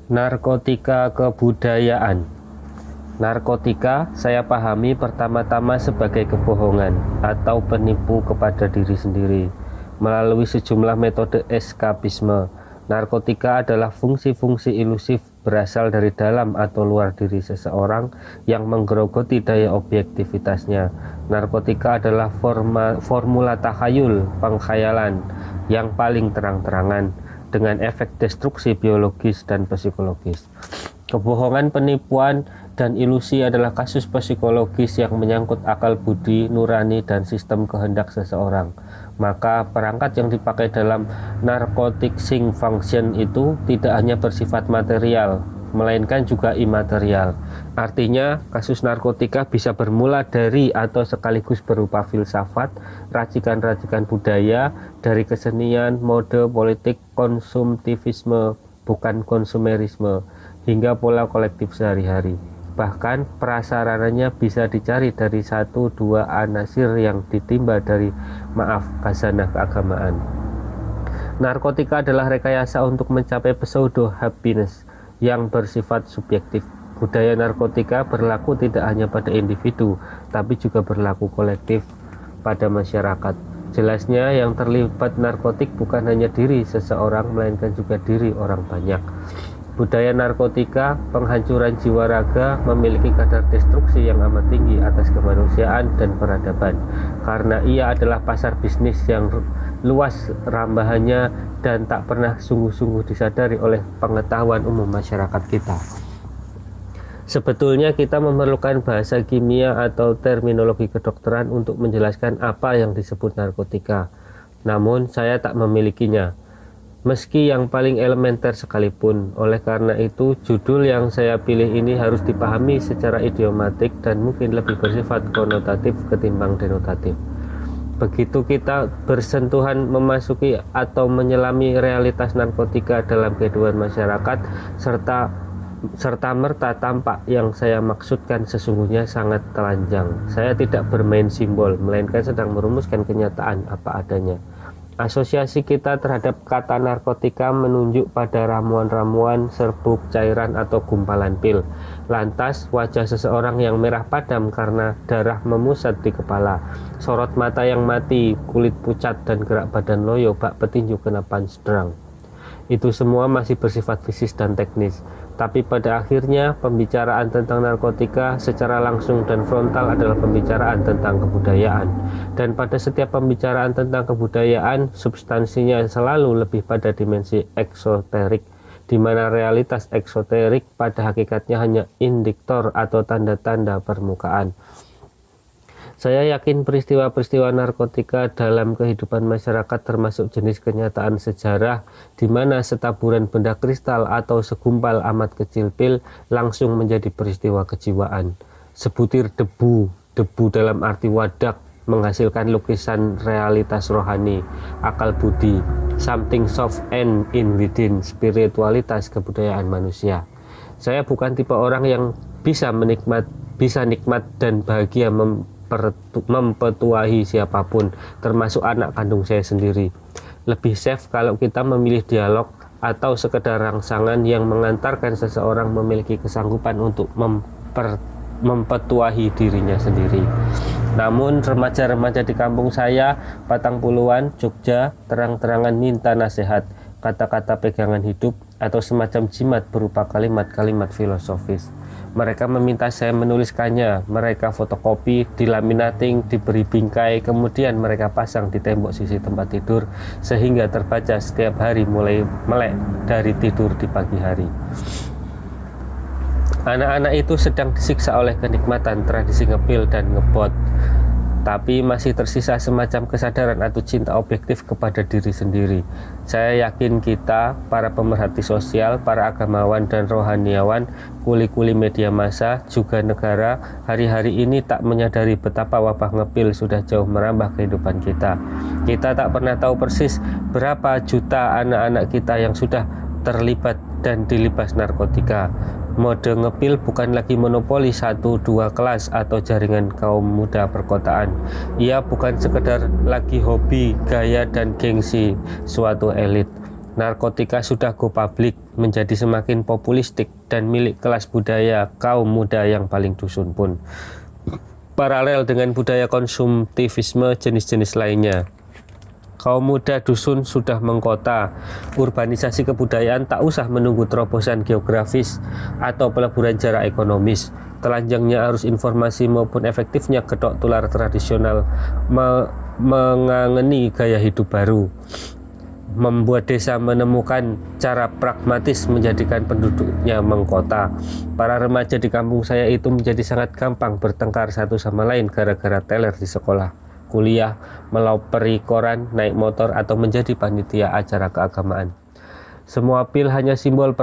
Narkotika kebudayaan. Narkotika saya pahami pertama-tama sebagai kebohongan atau penipu kepada diri sendiri melalui sejumlah metode eskapisme. Narkotika adalah fungsi-fungsi ilusif berasal dari dalam atau luar diri seseorang yang menggerogoti daya objektivitasnya. Narkotika adalah formula takhayul, pengkhayalan yang paling terang-terangan dengan efek destruksi biologis dan psikologis. Kebohongan, penipuan, dan ilusi adalah kasus psikologis yang menyangkut akal budi, nurani, dan sistem kehendak seseorang. Maka perangkat yang dipakai dalam narcotic sync function itu tidak hanya bersifat material, melainkan juga imaterial. Artinya, kasus narkotika bisa bermula dari atau sekaligus berupa filsafat, racikan-racikan budaya, dari kesenian, mode, politik, konsumtivisme, bukan konsumerisme, hingga pola kolektif sehari-hari. Bahkan prasarananya bisa dicari dari 1-2 anasir yang ditimba dari khazanah keagamaan. Narkotika adalah rekayasa untuk mencapai pseudo happiness yang bersifat subjektif. Budaya narkotika berlaku tidak hanya pada individu, tapi juga berlaku kolektif pada masyarakat. Jelasnya yang terlibat narkotik bukan hanya diri seseorang, melainkan juga diri orang banyak. Budaya narkotika, penghancuran jiwa raga, memiliki kadar destruksi yang amat tinggi atas kemanusiaan dan peradaban, karena ia adalah pasar bisnis yang luas rambahannya dan tak pernah sungguh-sungguh disadari oleh pengetahuan umum masyarakat kita. Sebetulnya kita memerlukan bahasa kimia atau terminologi kedokteran untuk menjelaskan apa yang disebut narkotika. Namun saya tak memilikinya, meski yang paling elementer sekalipun. Oleh karena itu, judul yang saya pilih ini harus dipahami secara idiomatik dan mungkin lebih bersifat konotatif ketimbang denotatif. Begitu kita bersentuhan memasuki atau menyelami realitas narkotika dalam kehidupan masyarakat, serta-merta tampak yang saya maksudkan sesungguhnya sangat telanjang. Saya tidak bermain simbol, melainkan sedang merumuskan kenyataan apa adanya. Asosiasi kita terhadap kata narkotika menunjuk pada ramuan-ramuan, serbuk, cairan, atau gumpalan pil. Lantas, wajah seseorang yang merah padam karena darah memusat di kepala, sorot mata yang mati, kulit pucat, dan gerak badan loyo bak petinju kena punch drunk. Itu semua masih bersifat fisik dan teknis. Tapi pada akhirnya, pembicaraan tentang narkotika secara langsung dan frontal adalah pembicaraan tentang kebudayaan. Dan pada setiap pembicaraan tentang kebudayaan, substansinya selalu lebih pada dimensi eksoterik, di mana realitas eksoterik pada hakikatnya hanya indiktor atau tanda-tanda permukaan. Saya yakin peristiwa-peristiwa narkotika dalam kehidupan masyarakat termasuk jenis kenyataan sejarah di mana setaburan benda kristal atau segumpal amat kecil pil langsung menjadi peristiwa kejiwaan. Sebutir debu dalam arti wadak menghasilkan lukisan realitas rohani, akal budi, something soft and in within, spiritualitas kebudayaan manusia. Saya bukan tipe orang yang bisa nikmat dan bahagia mempetuahi siapapun, termasuk anak kandung saya sendiri. Lebih safe kalau kita memilih dialog atau sekedar rangsangan yang mengantarkan seseorang memiliki kesanggupan untuk mempetuahi dirinya sendiri. Namun remaja-remaja di kampung saya, Patang Puluhan, Jogja, terang-terangan minta nasihat, kata-kata pegangan hidup, atau semacam jimat berupa kalimat-kalimat filosofis. Mereka meminta saya menuliskannya, mereka fotokopi, dilaminating, diberi bingkai, kemudian mereka pasang di tembok sisi tempat tidur, sehingga terbaca setiap hari mulai melek dari tidur di pagi hari. Anak-anak itu sedang disiksa oleh kenikmatan tradisi ngepil dan ngebot, tapi masih tersisa semacam kesadaran atau cinta objektif kepada diri sendiri. Saya yakin kita, para pemerhati sosial, para agamawan dan rohaniawan, kuli-kuli media massa, juga negara, hari-hari ini tak menyadari betapa wabah ngepil sudah jauh merambah kehidupan kita. Kita tak pernah tahu persis berapa juta anak-anak kita yang sudah terlibat dan dilibas narkotika. Mode ngepil bukan lagi monopoli 1-2 kelas atau jaringan kaum muda perkotaan. Ia bukan sekedar lagi hobi, gaya, dan gengsi suatu elit. Narkotika sudah go public, menjadi semakin populistik dan milik kelas budaya kaum muda yang paling dusun pun. Paralel dengan budaya konsumtivisme jenis-jenis lainnya, kaum muda dusun sudah mengkota. Urbanisasi kebudayaan tak usah menunggu terobosan geografis atau peleburan jarak ekonomis. Telanjangnya arus informasi maupun efektifnya gedok tular tradisional mengangeni gaya hidup baru, membuat desa menemukan cara pragmatis menjadikan penduduknya mengkota. Para remaja di kampung saya itu menjadi sangat gampang bertengkar satu sama lain gara-gara teler di sekolah, kuliah, meloperi koran, naik motor, atau menjadi panitia acara keagamaan. Semula pil hanya simbol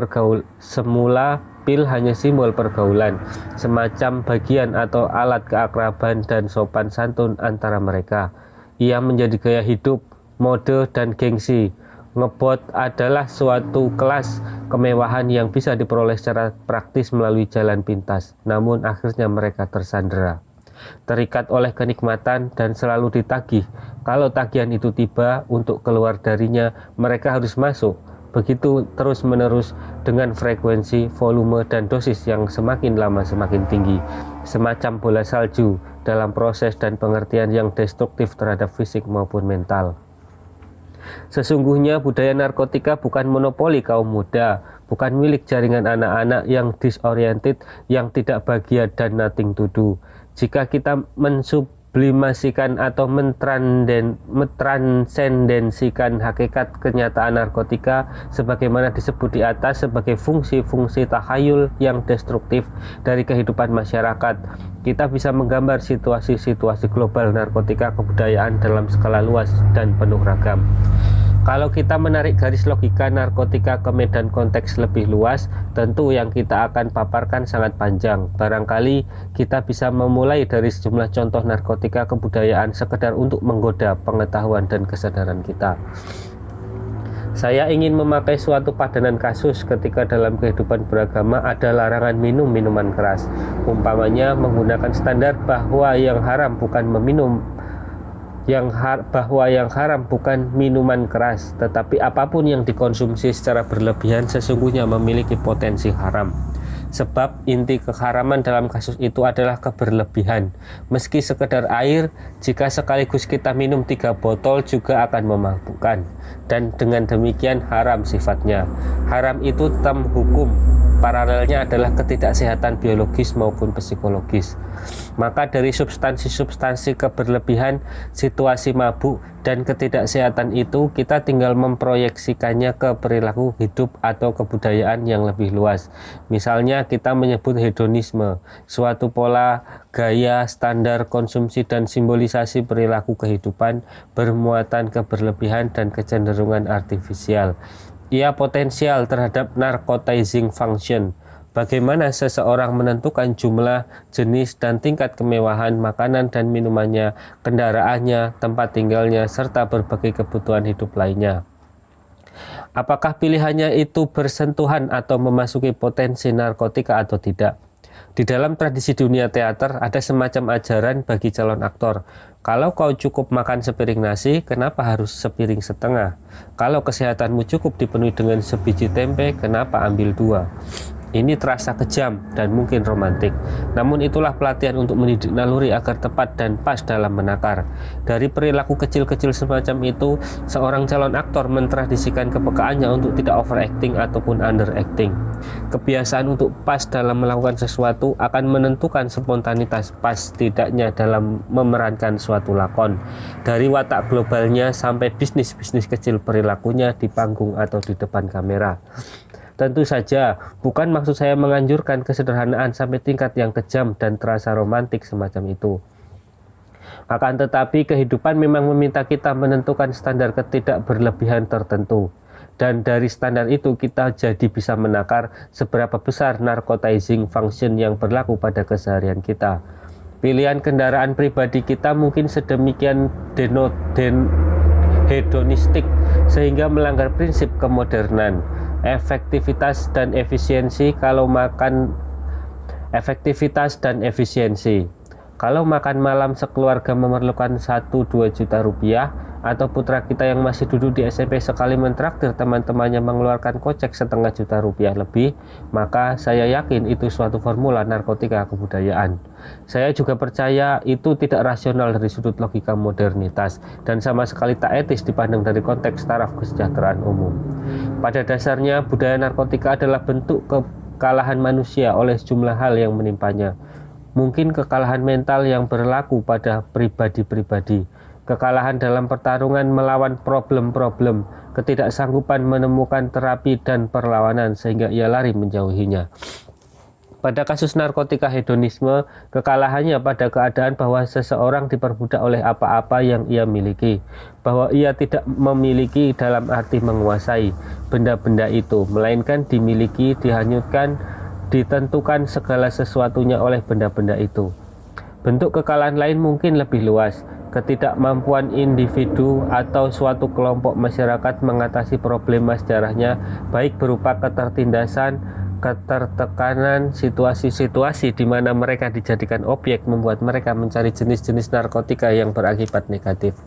pergaulan, semacam bagian atau alat keakraban dan sopan santun antara mereka. Ia menjadi gaya hidup, mode, dan gengsi. Ngebot adalah suatu kelas kemewahan yang bisa diperoleh secara praktis melalui jalan pintas, namun akhirnya mereka tersandera, terikat oleh kenikmatan, dan selalu ditagih. Kalau tagihan itu tiba, untuk keluar darinya mereka harus masuk. Begitu terus-menerus dengan frekuensi, volume, dan dosis yang semakin lama semakin tinggi, semacam bola salju dalam proses dan pengertian yang destruktif terhadap fisik maupun mental. Sesungguhnya budaya narkotika bukan monopoli kaum muda, bukan milik jaringan anak-anak yang disoriented, yang tidak bahagia dan nothing to do. Jika kita mensublimasikan atau mentransendensikan hakikat kenyataan narkotika sebagaimana disebut di atas sebagai fungsi-fungsi takhayul yang destruktif dari kehidupan masyarakat, kita bisa menggambar situasi-situasi global narkotika kebudayaan dalam skala luas dan penuh ragam. Kalau kita menarik garis logika narkotika ke medan konteks lebih luas, tentu yang kita akan paparkan sangat panjang. Barangkali kita bisa memulai dari sejumlah contoh narkotika kebudayaan sekedar untuk menggoda pengetahuan dan kesadaran kita. Saya ingin memakai suatu padanan kasus ketika dalam kehidupan beragama ada larangan minum minuman keras. Umpamanya menggunakan standar bahwa yang haram bukan minuman keras, tetapi apapun yang dikonsumsi secara berlebihan sesungguhnya memiliki potensi haram. Sebab inti keharaman dalam kasus itu adalah keberlebihan. Meski sekedar air, jika sekaligus kita minum 3 botol juga akan memabukkan, dan dengan demikian haram sifatnya. Haram itu term hukum, paralelnya adalah ketidaksehatan biologis maupun psikologis. Maka dari substansi-substansi keberlebihan, situasi mabuk, dan ketidaksehatan itu kita tinggal memproyeksikannya ke perilaku hidup atau kebudayaan yang lebih luas. Misalnya kita menyebut hedonisme, suatu pola, gaya, standar konsumsi dan simbolisasi perilaku kehidupan bermuatan keberlebihan dan kecenderungan artifisial. Ia potensial terhadap narcotizing function. Bagaimana seseorang menentukan jumlah, jenis, dan tingkat kemewahan makanan dan minumannya, kendaraannya, tempat tinggalnya, serta berbagai kebutuhan hidup lainnya. Apakah pilihannya itu bersentuhan atau memasuki potensi narkotika atau tidak? Di dalam tradisi dunia teater ada semacam ajaran bagi calon aktor. Kalau kau cukup makan sepiring nasi, kenapa harus sepiring setengah? Kalau kesehatanmu cukup dipenuhi dengan sebiji tempe, kenapa ambil 2? Ini terasa kejam dan mungkin romantik. Namun itulah pelatihan untuk mendidik naluri agar tepat dan pas dalam menakar. Dari perilaku kecil-kecil semacam itu, seorang calon aktor mentradisikan kepekaannya untuk tidak overacting ataupun underacting. Kebiasaan untuk pas dalam melakukan sesuatu akan menentukan spontanitas pas tidaknya dalam memerankan suatu lakon. Dari watak globalnya sampai bisnis-bisnis kecil perilakunya di panggung atau di depan kamera. Tentu saja, bukan maksud saya menganjurkan kesederhanaan sampai tingkat yang kejam dan terasa romantik semacam itu. Akan tetapi, kehidupan memang meminta kita menentukan standar ketidakberlebihan tertentu. Dan dari standar itu kita jadi bisa menakar seberapa besar narcotizing function yang berlaku pada keseharian kita. Pilihan kendaraan pribadi kita mungkin sedemikian hedonistik sehingga melanggar prinsip kemodernan. Efektivitas dan efisiensi. Kalau makan malam sekeluarga memerlukan 1-2 juta rupiah, atau putra kita yang masih duduk di SMP sekali mentraktir teman-temannya mengeluarkan kocek setengah juta rupiah lebih, maka saya yakin itu suatu formula narkotika kebudayaan. Saya juga percaya itu tidak rasional dari sudut logika modernitas dan sama sekali tak etis dipandang dari konteks taraf kesejahteraan umum. Pada dasarnya, budaya narkotika adalah bentuk kekalahan manusia oleh sejumlah hal yang menimpanya. Mungkin kekalahan mental yang berlaku pada pribadi-pribadi, kekalahan dalam pertarungan melawan problem-problem, ketidaksanggupan menemukan terapi dan perlawanan sehingga ia lari menjauhinya. Pada kasus narkotika hedonisme, kekalahannya pada keadaan bahwa seseorang diperbudak oleh apa-apa yang ia miliki, bahwa ia tidak memiliki dalam arti menguasai benda-benda itu, melainkan dimiliki, dihanyutkan, ditentukan segala sesuatunya oleh benda-benda itu. Bentuk kekalahan lain mungkin lebih luas, ketidakmampuan individu atau suatu kelompok masyarakat mengatasi problema sejarahnya, baik berupa ketertindasan, ketertekanan, situasi-situasi di mana mereka dijadikan objek membuat mereka mencari jenis-jenis narkotika yang berakibat negatif.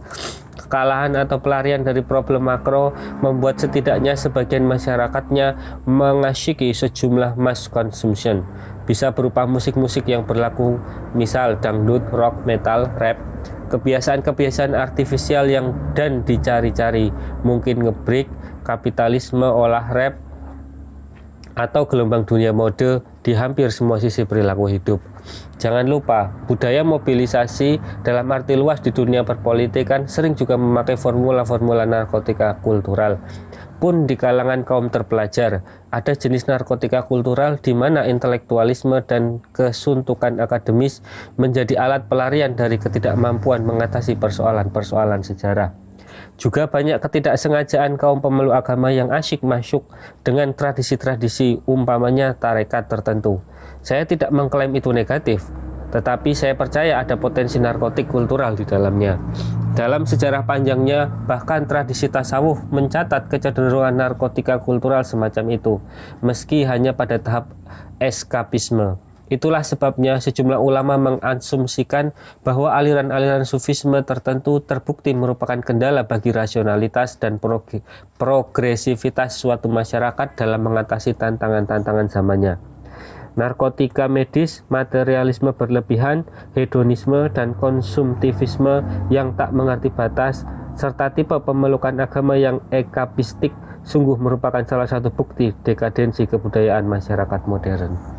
Kekalahan atau pelarian dari problem makro membuat setidaknya sebagian masyarakatnya mengasyiki sejumlah mass consumption. Bisa berupa musik-musik yang berlaku, misal dangdut, rock, metal, rap, kebiasaan-kebiasaan artifisial yang dan dicari-cari, mungkin ngebreak, kapitalisme, olah rap, atau gelombang dunia mode di hampir semua sisi perilaku hidup. Jangan lupa, budaya mobilisasi dalam arti luas di dunia perpolitikan sering juga memakai formula-formula narkotika kultural. Pun di kalangan kaum terpelajar, ada jenis narkotika kultural di mana intelektualisme dan kesuntukan akademis menjadi alat pelarian dari ketidakmampuan mengatasi persoalan-persoalan sejarah. Juga banyak ketidaksengajaan kaum pemeluk agama yang asyik masuk dengan tradisi-tradisi, umpamanya tarekat tertentu. Saya tidak mengklaim itu negatif, tetapi saya percaya ada potensi narkotik kultural di dalamnya. Dalam sejarah panjangnya, bahkan tradisi tasawuf mencatat kecenderungan narkotika kultural semacam itu, meski hanya pada tahap eskapisme. Itulah sebabnya sejumlah ulama mengasumsikan bahwa aliran-aliran sufisme tertentu terbukti merupakan kendala bagi rasionalitas dan progresivitas suatu masyarakat dalam mengatasi tantangan-tantangan zamannya. Narkotika medis, materialisme berlebihan, hedonisme, dan konsumtivisme yang tak mengerti batas, serta tipe pemelukan agama yang ekapistik sungguh merupakan salah satu bukti dekadensi kebudayaan masyarakat modern.